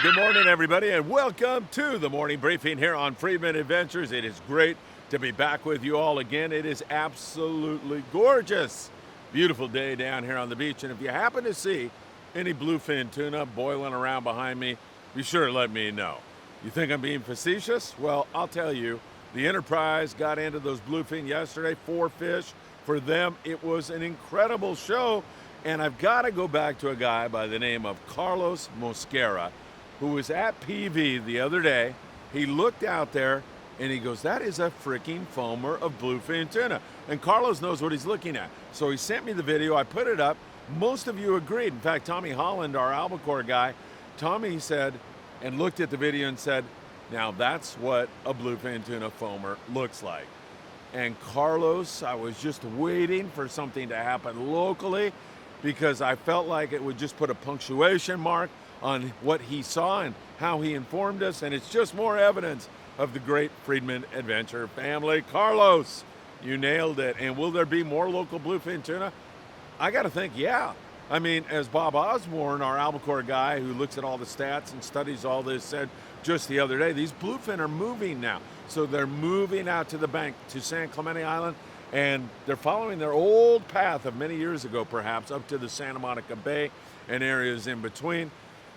Good morning, everybody, and welcome to the morning briefing here on Friedman Adventures. It is great to be back with you all again. It is absolutely gorgeous. Beautiful day down here on the beach, and if you happen to see any bluefin tuna boiling around behind me, be sure to let me know. You think I'm being facetious? Well, I'll tell you, the Enterprise got into those bluefin yesterday, 4 fish. For them, it was an incredible show, and I've got to go back to a guy by the name of Carlos Mosquera, who was at PV the other day. He looked out there and he goes, that is a freaking foamer of bluefin tuna. And Carlos knows what he's looking at. So he sent me the video, I put it up. Most of you agreed. In fact, Tommy Holland, our albacore guy, Tommy said, and looked at the video and said, now that's what a bluefin tuna foamer looks like. And Carlos, I was just waiting for something to happen locally because I felt like it would just put a punctuation mark on what he saw and how he informed us, and it's just more evidence of the great Friedman Adventure family. Carlos, you nailed it. And will there be more local bluefin tuna? I got to think, yeah. I mean, as Bob Osborne, our albacore guy who looks at all the stats and studies all this, said just the other day, these bluefin are moving now. So they're moving out to the bank, to San Clemente Island, and they're following their old path of many years ago, perhaps, up to the Santa Monica Bay and areas in between.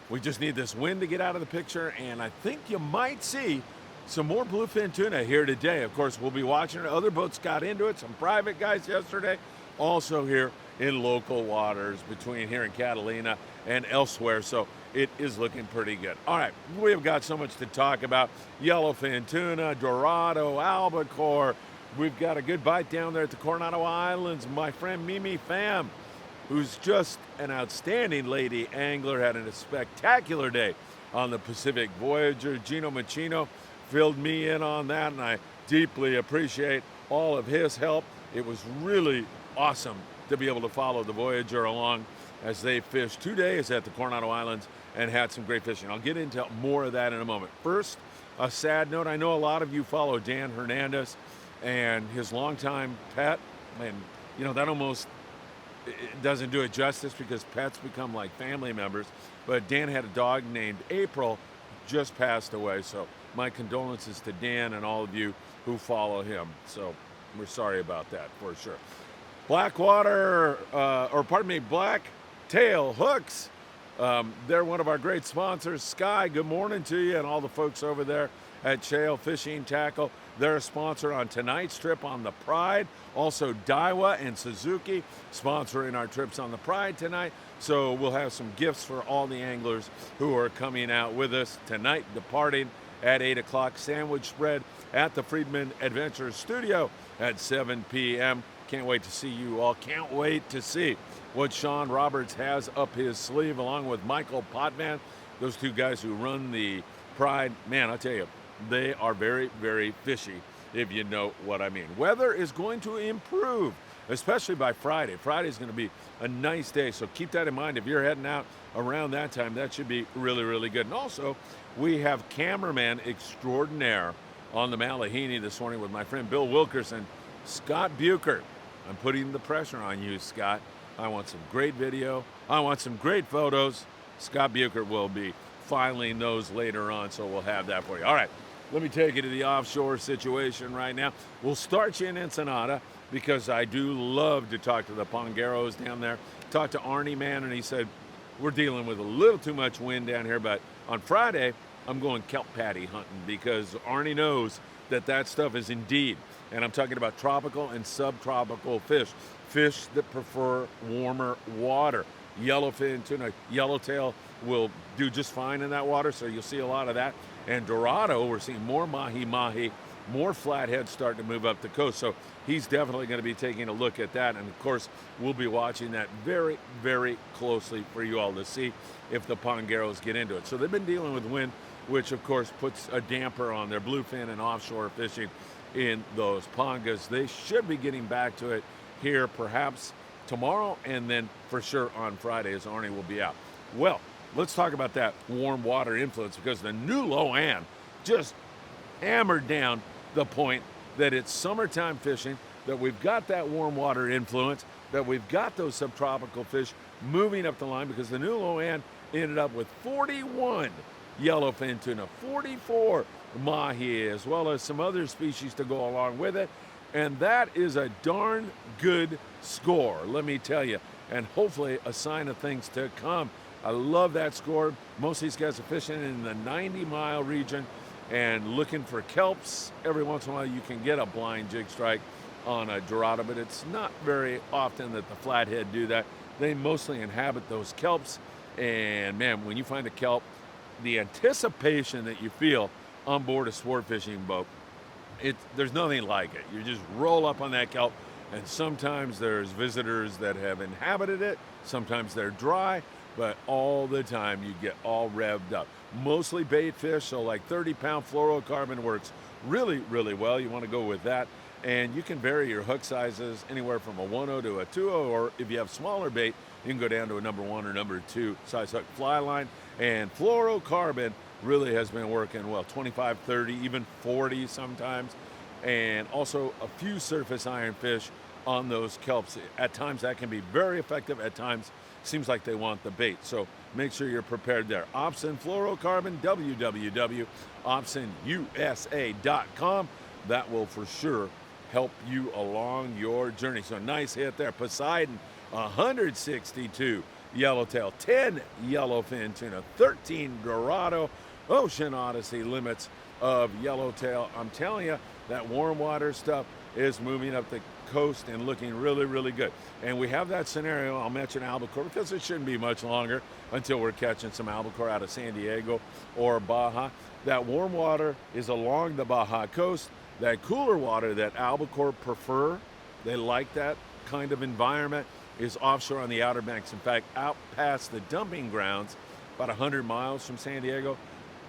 We just need this wind to get out of the picture, and I think you might see some more bluefin tuna here today. Of course, we'll be watching it. Other boats got into it, some private guys yesterday, also here in local waters between here in Catalina and elsewhere, so it is looking pretty good. All right, we've got so much to talk about. Yellowfin tuna, Dorado, albacore. We've got a good bite down there at the Coronado Islands. My friend Mimi Pham, who's just an outstanding lady angler, had a spectacular day on the Pacific Voyager. Gino Machino filled me in on that, and I deeply appreciate all of his help. It was really awesome to be able to follow the Voyager along as they fished 2 days at the Coronado Islands and had some great fishing. I'll get into more of that in a moment. First, a sad note. I know a lot of you follow Dan Hernandez and his longtime pet, and you know that almost it doesn't do it justice because pets become like family members. But Dan had a dog named April, just passed away. So my condolences to Dan and all of you who follow him. So we're sorry about that for sure. Blackwater, Blacktail Hooks. They're one of our great sponsors. Sky, good morning to you and all the folks over there at Shale Fishing Tackle. They're a sponsor on tonight's trip on the Pride. Also, Daiwa and Suzuki sponsoring our trips on the Pride tonight. So we'll have some gifts for all the anglers who are coming out with us tonight, departing at 8 o'clock. Sandwich spread at the Friedman Adventure Studio at 7 p.m. Can't wait to see you all. Can't wait to see what Sean Roberts has up his sleeve along with Michael Potvin. Those two guys who run the Pride. Man, I'll tell you, they are very, very fishy, if you know what I mean. Weather is going to improve, especially by Friday. Friday is going to be a nice day, so keep that in mind. If you're heading out around that time, that should be really, really good. And also, we have cameraman extraordinaire on the Malihini this morning with my friend Bill Wilkerson, Scott Bucher. I'm putting the pressure on you, Scott. I want some great video. I want some great photos. Scott Bucher will be filing those later on, so we'll have that for you. All right, let me take you to the offshore situation right now. We'll start you in Ensenada because I do love to talk to the Pongeros down there. Talked to Arnie Man, and he said, we're dealing with a little too much wind down here, but on Friday, I'm going kelp patty hunting because Arnie knows that that stuff is indeed, and I'm talking about tropical and subtropical fish, fish that prefer warmer water. Yellowfin tuna, yellowtail will do just fine in that water, so you'll see a lot of that. And Dorado, we're seeing more mahi-mahi, more flatheads starting to move up the coast, so he's definitely going to be taking a look at that. And of course, we'll be watching that very, very closely for you all to see if the Pongeros get into it. So they've been dealing with wind, which of course puts a damper on their bluefin and offshore fishing in those pongas. They should be getting back to it here perhaps tomorrow, and then for sure on Friday as Arnie will be out. Well, let's talk about that warm water influence because the new low-an just hammered down the point that it's summertime fishing, that we've got that warm water influence, that we've got those subtropical fish moving up the line because the new low-an ended up with 41 yellowfin tuna, 44 mahi, as well as some other species to go along with it. And that is a darn good score, let me tell you, and hopefully a sign of things to come. I love that score. Most of these guys are fishing in the 90-mile region and looking for kelps. Every once in a while you can get a blind jig strike on a Dorado, but it's not very often that the flathead do that. They mostly inhabit those kelps, and man, when you find a kelp, the anticipation that you feel on board a sport fishing boat, there's nothing like it. You just roll up on that kelp, and sometimes there's visitors that have inhabited it, sometimes they're dry, but all the time you get all revved up. Mostly bait fish, so like 30-pound fluorocarbon works really, really well. You want to go with that. And you can vary your hook sizes anywhere from a 1/0 to a 2/0, or if you have smaller bait, you can go down to a number 1 or number 2 size hook fly line. And fluorocarbon really has been working well, 25, 30, even 40 sometimes. And also a few surface iron fish on those kelps. At times that can be very effective. At times seems like they want the bait. So make sure you're prepared there. Opsin fluorocarbon, www.opsinusa.com. That will for sure help you along your journey. So nice hit there. Poseidon, 162 yellowtail, 10 yellowfin tuna, 13 Dorado. Ocean Odyssey limits of yellowtail. I'm telling you, that warm water stuff is moving up the coast and looking really, really good. And we have that scenario. I'll mention albacore because it shouldn't be much longer until we're catching some albacore out of San Diego or Baja. That warm water is along the Baja coast. That cooler water that albacore prefer, they like that kind of environment, is offshore on the Outer Banks. In fact, out past the dumping grounds, about 100 miles from San Diego,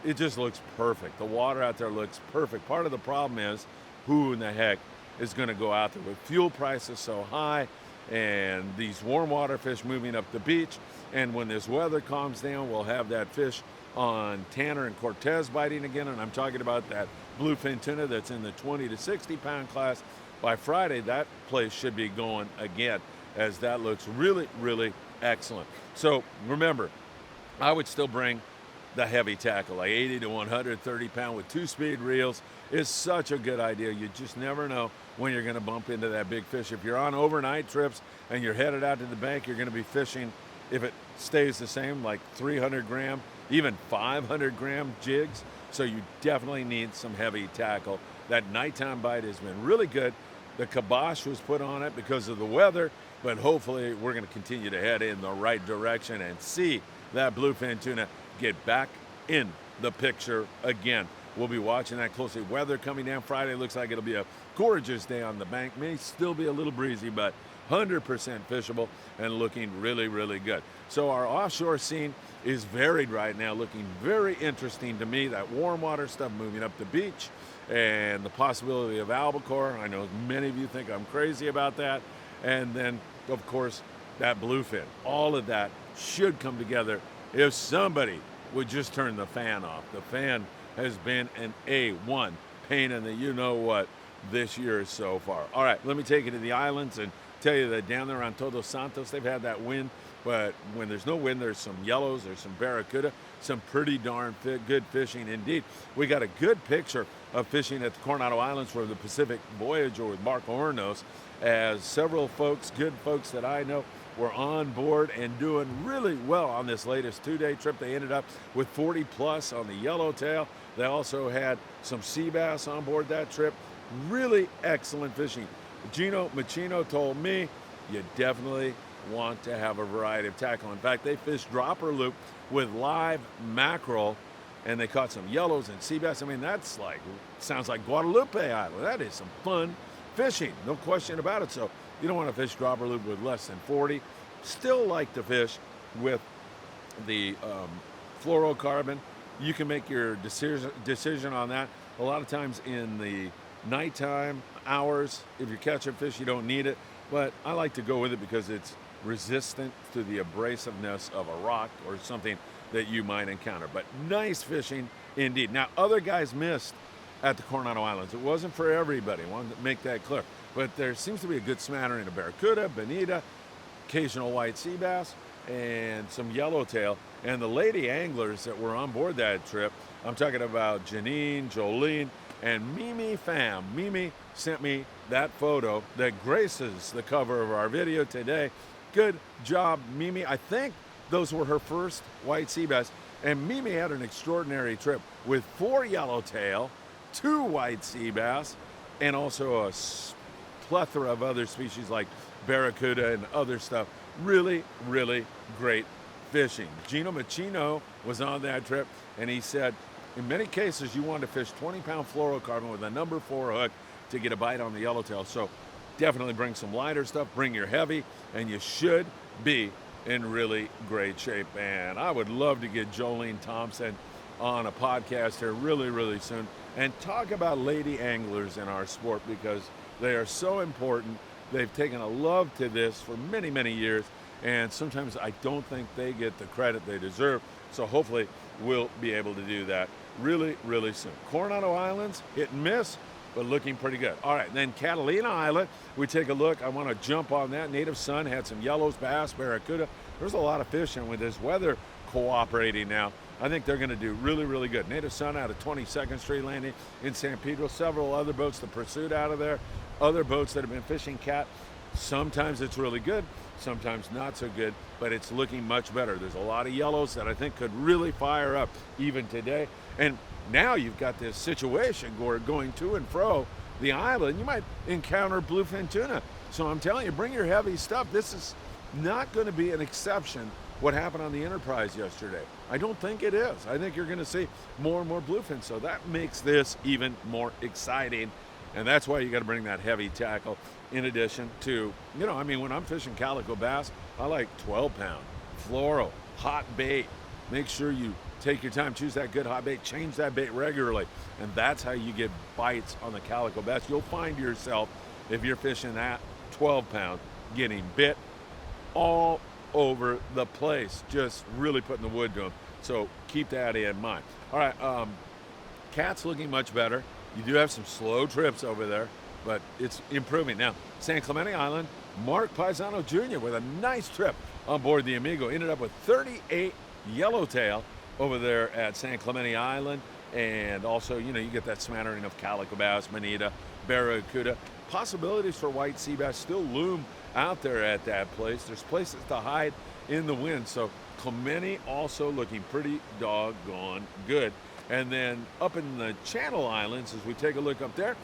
it just looks perfect. The water out there looks perfect. Part of the problem is, who in the heck is going to go out there with fuel prices so high and these warm water fish moving up the beach? And when this weather calms down, we'll have that fish on Tanner and Cortez biting again, and I'm talking about that bluefin tuna that's in the 20 to 60 pound class. By Friday, that place should be going again, as that looks really, really excellent. So remember, I would still bring the heavy tackle, like 80 to 130 pound with 2-speed reels is such a good idea. You just never know when you're going to bump into that big fish. If you're on overnight trips and you're headed out to the bank, you're going to be fishing, if it stays the same, like 300 gram, even 500 gram jigs. So you definitely need some heavy tackle. That nighttime bite has been really good. The kibosh was put on it because of the weather, but hopefully we're going to continue to head in the right direction and see that bluefin tuna get back in the picture again. We'll be watching that closely. Weather coming down Friday looks like it'll be a gorgeous day on the bank. May still be a little breezy, but 100% fishable and looking really, really good. So our offshore scene is varied right now, looking very interesting to me. That warm water stuff moving up the beach and the possibility of albacore. I know many of you think I'm crazy about that. And then, of course, that bluefin. All of that should come together if somebody would just turn the fan off. The fan has been an A1 pain in the you-know-what this year so far. All right, let me take you to the islands and tell you that down there on Todos Santos, they've had that wind, but when there's no wind, there's some yellows, there's some barracuda, some pretty darn good fishing indeed. We got a good picture of fishing at the Coronado Islands for the Pacific Voyager with Mark Hornos, as several folks, good folks that I know, were on board and doing really well on this latest 2-day trip. They ended up with 40 plus on the yellowtail. They also had some sea bass on board that trip. Really excellent fishing. Gino Machino told me you definitely want to have a variety of tackle. In fact, they fished dropper loop with live mackerel, and they caught some yellows and sea bass. I mean, that's like, sounds like Guadalupe Island. That is some fun fishing, no question about it. So you don't want to fish dropper loop with less than 40. Still like to fish with the fluorocarbon. You can make your decision on that. A lot of times in the nighttime hours, if you're catching fish, you don't need it. But I like to go with it because it's resistant to the abrasiveness of a rock or something that you might encounter. But nice fishing indeed. Now, other guys missed at the Coronado Islands. It wasn't for everybody. I wanted to make that clear. But there seems to be a good smattering of barracuda, bonita, occasional white sea bass, and some yellowtail And the lady anglers that were on board that trip, I'm talking about Janine, Jolene, and Mimi Pham. Mimi sent me that photo that graces the cover of our video today. Good job, Mimi. I think those were her first white sea bass. And Mimi had an extraordinary trip with 4 yellowtail, 2 white sea bass, and also a plethora of other species like Barracuda and other stuff. Really, really great fishing. Gino Machino was on that trip, and he said, in many cases, you want to fish 20-pound fluorocarbon with a number 4 hook to get a bite on the yellowtail. So definitely bring some lighter stuff, bring your heavy, and you should be in really great shape. And I would love to get Jolene Thompson on a podcast here really, really soon and talk about lady anglers in our sport, because they are so important. They've taken a love to this for many, many years, and sometimes I don't think they get the credit they deserve. So hopefully we'll be able to do that really, really soon. Coronado Islands, hit and miss, but looking pretty good. All right, then Catalina Island, we take a look. I want to jump on that. Native Sun had some yellows, bass, barracuda. There's a lot of fish, and with this weather cooperating now, I think they're going to do really, really good. Native Sun out of 22nd Street Landing in San Pedro. Several other boats, the Pursuit out of there. Other boats that have been fishing cat. Sometimes it's really good, sometimes not so good, but it's looking much better. There's a lot of yellows that I think could really fire up even today. And now you've got this situation going to and fro the island. You might encounter bluefin tuna. So I'm telling you, bring your heavy stuff. This is not going to be an exception what happened on the Enterprise yesterday. I don't think it is. I think you're going to see more and more bluefin. So that makes this even more exciting. And that's why you got to bring that heavy tackle in addition to, when I'm fishing calico bass, I like 12-pound, fluoro, hot bait. Make sure you take your time, choose that good hot bait, change that bait regularly. And that's how you get bites on the calico bass. You'll find yourself, if you're fishing that 12-pound, getting bit all over the place, just really putting the wood to them. So keep that in mind. All right, cat's looking much better. You do have some slow trips over there, but it's improving. Now, San Clemente Island, Mark Paisano Jr. with a nice trip on board the Amigo. Ended up with 38 yellowtail over there at San Clemente Island. And also, you get that smattering of calico bass, manita, barracuda. Possibilities for white sea bass still loom out there at that place. There's places to hide in the wind. So Clemente also looking pretty doggone good. And then up in the Channel Islands, as we take a look up there,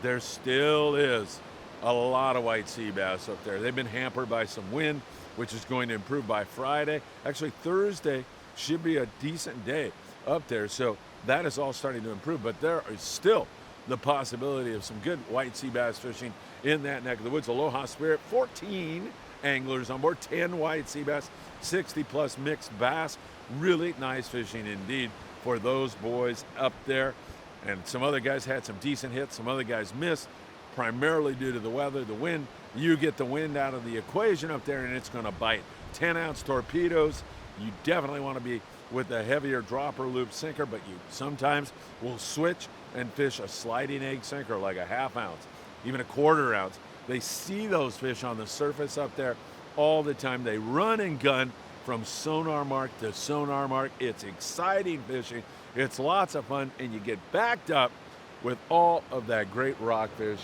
there still is a lot of white sea bass up there. They've been hampered by some wind, which is going to improve by Friday. Actually, Thursday should be a decent day up there. So that is all starting to improve. But there is still the possibility of some good white sea bass fishing in that neck of the woods. Aloha Spirit, 14 anglers on board, 10 white sea bass, 60-plus mixed bass. Really nice fishing indeed for those boys up there. And some other guys had some decent hits, some other guys missed, primarily due to the weather, the wind. You get the wind out of the equation up there and it's going to bite. 10-ounce torpedoes, you definitely want to be with a heavier dropper loop sinker, but you sometimes will switch and fish a sliding egg sinker like a half-ounce, even a quarter-ounce. They see those fish on the surface up there all the time. They run and gun from sonar mark to sonar mark. It's exciting fishing. It's lots of fun, and you get backed up with all of that great rockfish.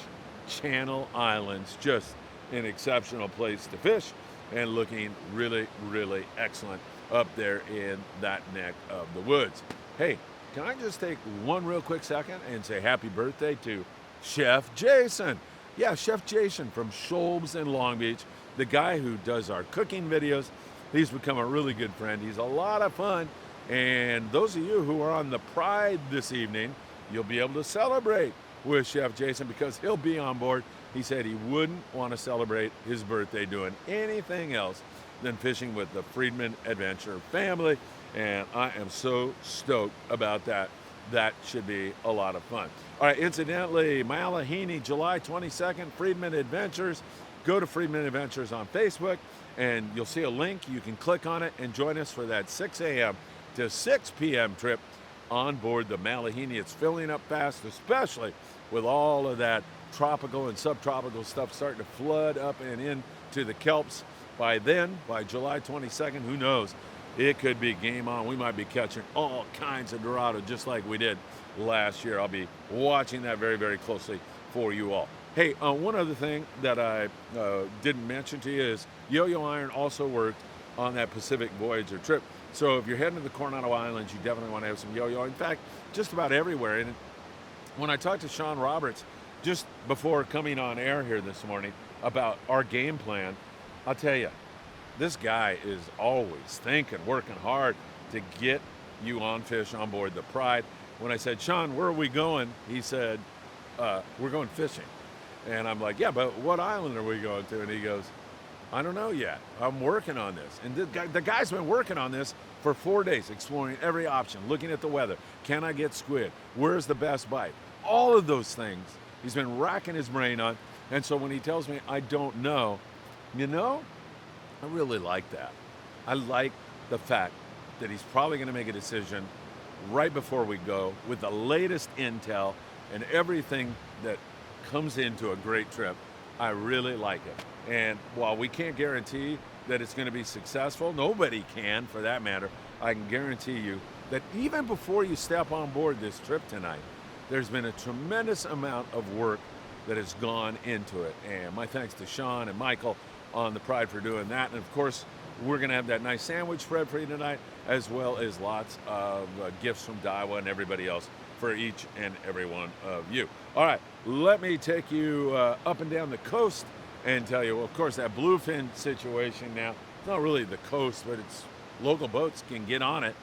Channel Islands, just an exceptional place to fish and looking really, really excellent up there in that neck of the woods. Hey, can I just take one real quick second and say happy birthday to Chef Jason? Yeah, Chef Jason from Scholb's in Long Beach, the guy who does our cooking videos. He's become a really good friend. He's a lot of fun. And those of you who are on the Pride this evening, you'll be able to celebrate with Chef Jason because he'll be on board. He said he wouldn't want to celebrate his birthday doing anything else than fishing with the Friedman Adventure family. And I am so stoked about that. That should be a lot of fun. All right, incidentally, Malihini, July 22nd, Friedman Adventures. Go to Friedman Adventures on Facebook, and you'll see a link. You can click on it and join us for that 6 a.m. to 6 p.m. trip on board the Malihini. It's filling up fast, especially with all of that tropical and subtropical stuff starting to flood up and into the kelps. By then, by July 22nd, who knows? it could be game on. We might be catching all kinds of Dorado just like we did last year. I'll be watching that very, very closely for you all. Hey, one other thing that I didn't mention to you is Yo-Yo Iron also worked on that Pacific Voyager trip. So if you're heading to the Coronado Islands, you definitely want to have some yo-yo. In fact, just about everywhere. And when I talked to Sean Roberts just before coming on air here this morning about our game plan, I'll tell you, this guy is always thinking, working hard to get you on fish on board the Pride. When I said, Sean, where are we going? He said, we're going fishing. And I'm like, yeah, but what island are we going to? And he goes, I don't know yet. I'm working on this. And the guy's been working on this for 4 days, exploring every option, looking at the weather. Can I get squid? Where's the best bite? All of those things he's been racking his brain on. And so when he tells me I don't know, you know, I really like that. I like the fact that he's probably going to make a decision right before we go with the latest intel and everything that comes into a great trip. I really like it. And while we can't guarantee that it's going to be successful, nobody can for that matter, I can guarantee you that even before you step on board this trip tonight, there's been a tremendous amount of work that has gone into it. And my thanks to Sean and Michael on the Pride for doing that. And of course, we're going to have that nice sandwich spread for you tonight, as well as lots of gifts from Daiwa and everybody else for each and every one of you. All right, let me take you up and down the coast and tell you, well, of course, that bluefin situation now, it's not really the coast, but it's local boats can get on it.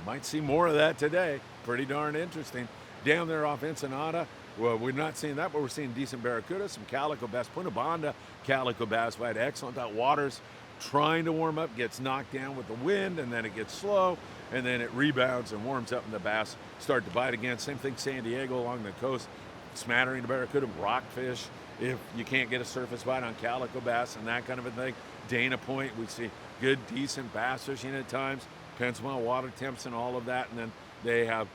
Might see more of that today. Pretty darn interesting. Down there off Ensenada, well, we're not seeing that, but we're seeing decent barracuda, some calico bass, Punta Banda calico bass bite, excellent. That water's trying to warm up, gets knocked down with the wind, and then it gets slow, and then it rebounds and warms up, and the bass start to bite again. Same thing San Diego along the coast, smattering of barracuda, rockfish, if you can't get a surface bite on calico bass and that kind of a thing. Dana Point, we see good, decent bass fishing at times, depends on water temps and all of that, and then they have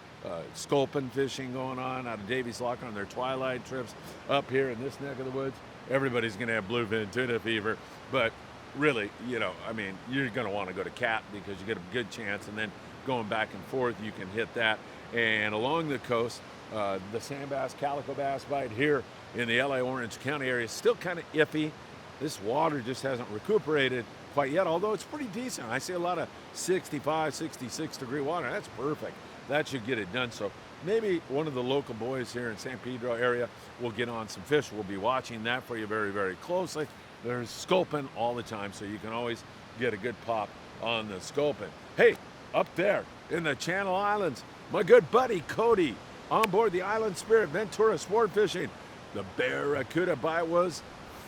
sculpin fishing going on out of Davies Lock on their twilight trips up here in this neck of the woods. Everybody's going to have bluefin tuna fever, but really, you know, I mean, you're going to want to go to Cat because you get a good chance, and then going back and forth, you can hit that. And along the coast, the sand bass, calico bass bite here in the LA Orange County area is still kind of iffy. This water just hasn't recuperated quite yet, although it's pretty decent. I see a lot of 65, 66 degree water. That's perfect. That should get it done. So maybe one of the local boys here in San Pedro area will get on some fish. We'll be watching that for you very, very closely. There's sculpin all the time, so you can always get a good pop on the sculpin. Hey, up there in the Channel Islands, my good buddy Cody on board the Island Spirit Ventura Sport Fishing. The Barracuda bite was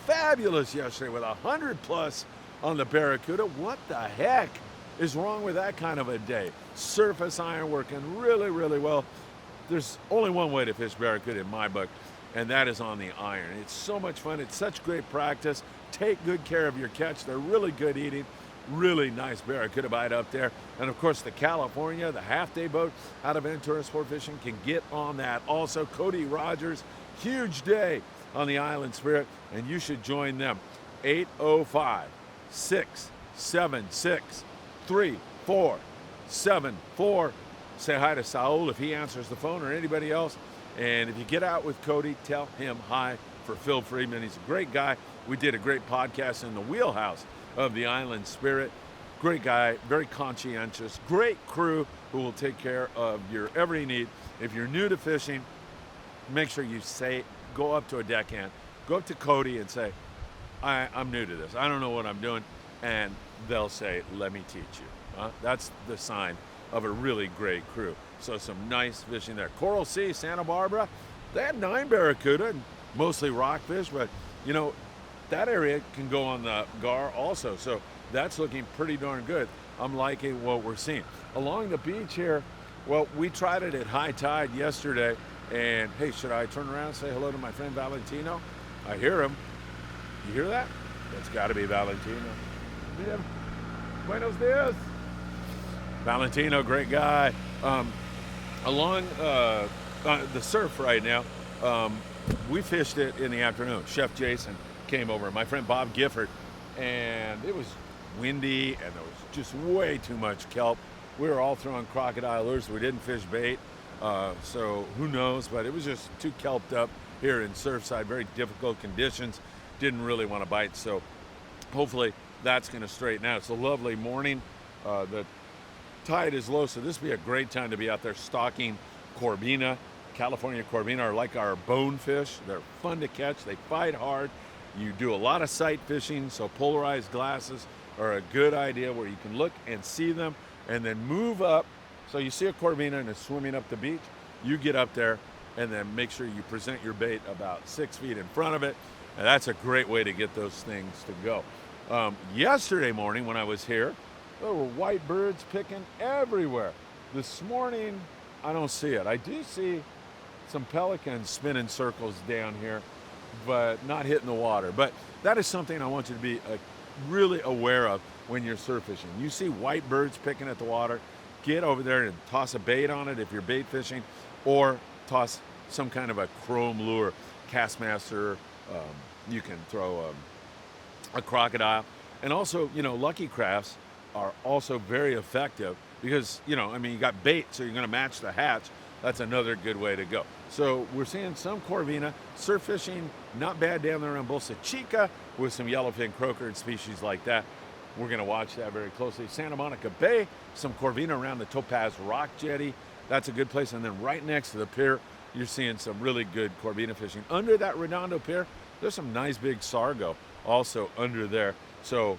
fabulous yesterday with 100 plus on the Barracuda. What the heck is wrong with that kind of a day? Surface iron working really, really well. There's only one way to fish Barracuda in my book, and that is on the iron. It's so much fun. It's such great practice. Take good care of your catch. They're really good eating. Really nice Barracuda bite up there. And of course, the California, the half-day boat out of Ventura Sport Fishing can get on that. Also, Cody Rogers, huge day on the Island Spirit, and you should join them. 805-676-3474. Say hi to Saul if he answers the phone or anybody else. And if you get out with Cody, tell him hi for Phil Friedman. He's a great guy. We did a great podcast in the wheelhouse of the Island Spirit. Great guy, very conscientious, great crew who will take care of your every need. If you're new to fishing, make sure you go up to a deckhand, go up to Cody and say, I'm new to this. I don't know what I'm doing. And they'll say, let me teach you. That's the sign of a really great crew. So some nice fishing there. Coral Sea, Santa Barbara, they had 9 barracuda and mostly rockfish, but you know, that area can go on the gar also. So that's looking pretty darn good. I'm liking what we're seeing. Along the beach here, well, we tried it at high tide yesterday. And hey, should I turn around and say hello to my friend Valentino? I hear him. You hear that? That's got to be Valentino. Bien. Buenos dias. Valentino, great guy. Along the surf right now, we fished it in the afternoon. Chef Jason came over, my friend Bob Gifford, and it was windy and there was just way too much kelp. We were all throwing crocodile lures. We didn't fish bait, so who knows, but it was just too kelped up here in Surfside. Very difficult conditions. Didn't really want to bite, so hopefully that's going to straighten out. It's a lovely morning. The tide is low, so this would be a great time to be out there stalking Corbina. California Corbina are like our bonefish. They're fun to catch. They fight hard. You do a lot of sight fishing, so polarized glasses are a good idea where you can look and see them and then move up. So you see a Corbina and it's swimming up the beach. You get up there and then make sure you present your bait about 6 feet in front of it. And that's a great way to get those things to go. Yesterday morning when I was here, there were white birds picking everywhere. This morning, I don't see it. I do see some pelicans spinning circles down here, but not hitting the water. But that is something I want you to be really aware of when you're surf fishing. You see white birds picking at the water, get over there and toss a bait on it if you're bait fishing, or toss some kind of a chrome lure, Castmaster. You can throw a crocodile. And also, Lucky Crafts are also very effective because, you got bait, so you're going to match the hatch. That's another good way to go. So we're seeing some Corvina, surf fishing, not bad down there on Bolsa Chica with some yellowfin croaker and species like that. We're going to watch that very closely. Santa Monica Bay, some Corvina around the Topaz Rock Jetty. That's a good place. And then right next to the pier, you're seeing some really good Corvina fishing. Under that Redondo Pier, there's some nice big sargo also under there. So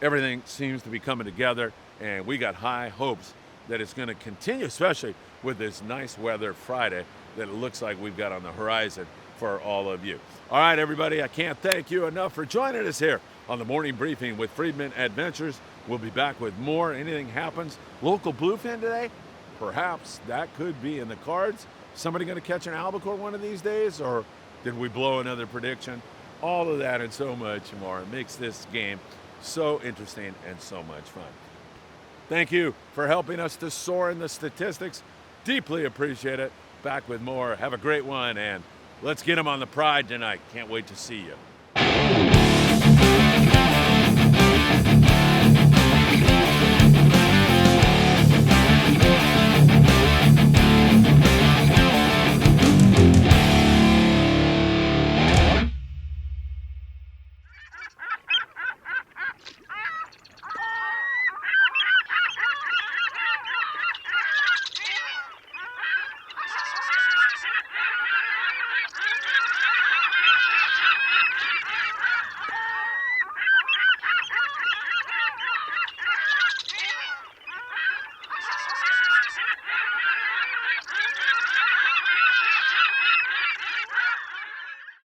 everything seems to be coming together, and we got high hopes that it's going to continue, especially with this nice weather Friday that it looks like we've got on the horizon for all of you. All right, everybody, I can't thank you enough for joining us here on the morning briefing with Friedman Adventures. We'll be back with more. Anything happens. Local bluefin today? Perhaps that could be in the cards. Somebody going to catch an albacore one of these days, or did we blow another prediction? All of that and so much more. It makes this game so interesting and so much fun. Thank you for helping us to soar in the statistics. Deeply appreciate it. Back with more. Have a great one, and let's get them on the Pride tonight. Can't wait to see you.